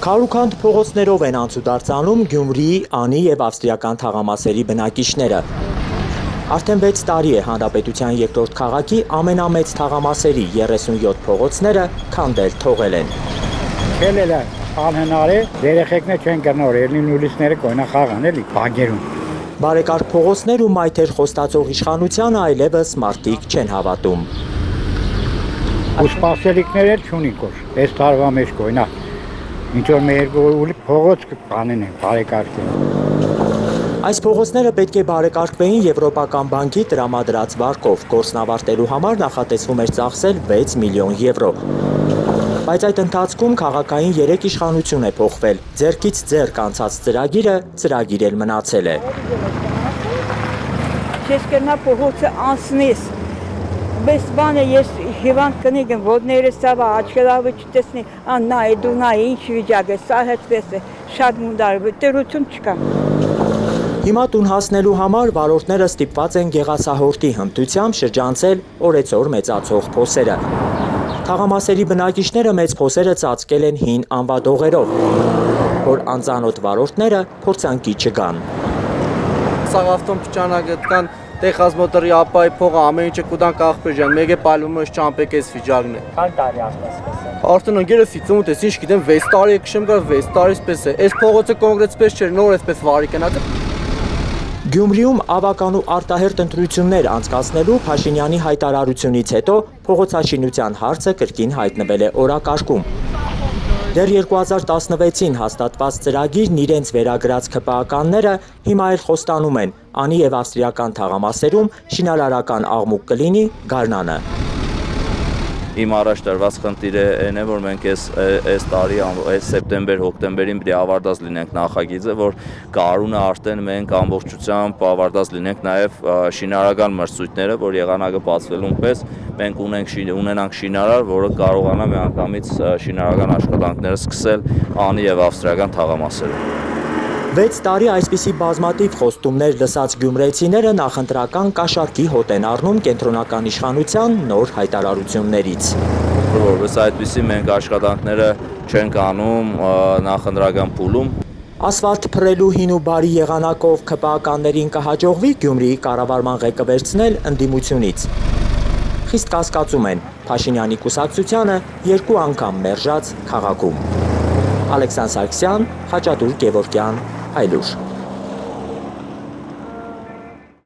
Քարուքանդ փողոցներով են անցուդարձանում Գյումրիի, Անի և ավստրիական թաղամասերի բնակիչները։ Արդեն 6 տարի է հանրապետության երկրորդ քաղաքի ամենամեծ թաղամասերի 37 փողոցները քանդել թողել են։ Քելելա անհնար է, երեխեքներ չեն գնոր, ելին ուլիսները կոյնա խաղան էլի, բագերում։ Բարեկարգ փողոցներ ու մայթեր խոստացող իշխանությանը այլևս մարդիկ չեն հավատում։ Ու սպասելիքներ էլ չունի կոշ, այս տարվա մեջ կոյնա։ Ինչ որ մեր փողոց կանեն են, բարեկարգեն։ Այս փողոցները պետք է բարեկարգվեին Եվրոպական բանկի տրամադրած վարկով, գործն ավարտելու համար նախատեսվում էր ծախսել 6 միլիոն եվրո։ Բայց այդ ընթացքում քաղաքային 3 իշխանություն է փոխվել, ձեռքից ձեռք անցած ծրագիրը ծրագիր էլ մնացել է։ Չես կրնա փողոցը անցնես, բայց բանը ես հիվանդ կնիկեմ, ոտներս ցավա, աչքերավը չտեսնի, նա է դու նա է, ինչ վիճակ է, սա հետպես է, շատ մունդար է, տերություն չկա։ Հիմա տուն հասնելու համար վարորդները ստիպված են գեղացահորտի հմտությամբ շրջանցել օրեցօր մեծացող փոսերը։ Թաղամասերի բնակիչները մեծ փոսերը ծածկել են հին անվադողերով, որ անծանոթ վարորդները փորձանքի չգան։ Սաղավտոն փճանագետ կան Տեխազ մոտորի ապայի փողը ամեն ինչը կուտան կախպեժան, մեկ է պայլում ես չամպեք ես վիճակն է։ Քան տարի ասես։ Արդեն ընկերս 50 ես, ինչ գիտեմ 6 տարի է քշեմ գա 6 տարիպես է։ Այս փողոցը կոնկրետպես չէր, նոր էսպես վարի կնած։ Գյումրիում ավական ու արտահերտ ընտրություններ անցկացնելու Փաշինյանի հայտարարությունից հետո փողոցաշինության հարցը կրկին հայտնվել է օրակարգում։ Դեռ 2016-ին հաստատված ծրագիրն իրենց վերագրած ՔՊԱ-կանները հիմա էլ խոստանում են Անի և ավստրիական թաղամասերում շինարարական աղմուկ կլինի գարնանը։ Իմ առաջ տրված խնդիրը այն է, որ մենք այս տարի սեպտեմբեր-հոկտեմբերին պիտի ավարտած լինենք նախագիծը, որ գարունը արդեն մենք ամբողջությամբ ավարտած լինենք նաև շինարարական մրցույթները, որ եղանակը բացվելուն պես մենք ունենանք շինարար, որը կարողանա միանգամից շինարարական աշխատանքները սկսել Անի և ավստրիական թաղամասերում։ 6 տարի այսպիսի բազմաթիվ խոստումներ լսած գյումրեցիները նախընտրական կաշառքի հոտ են առնում կենտրոնական իշխանության նոր հայտարարություններից։ Որպես այդպիսի մենք աշխատանքները չենք անում նախընտրական փուլում։ Ասֆալտ փռելու հին ու բարի եղանակով ՔՊԱ-կաններին կհաջողվի Գյումրիի կառավարման ղեկը վերցնել ընդդիմությունից։ Խիստ կասկածում են Փաշինյանի կուսակցությանը 2 անգամ մերժած քաղաքում։ Ալեքսանդր Սարգսյան, Խաչատուր Գևորգյան, Հայլուր։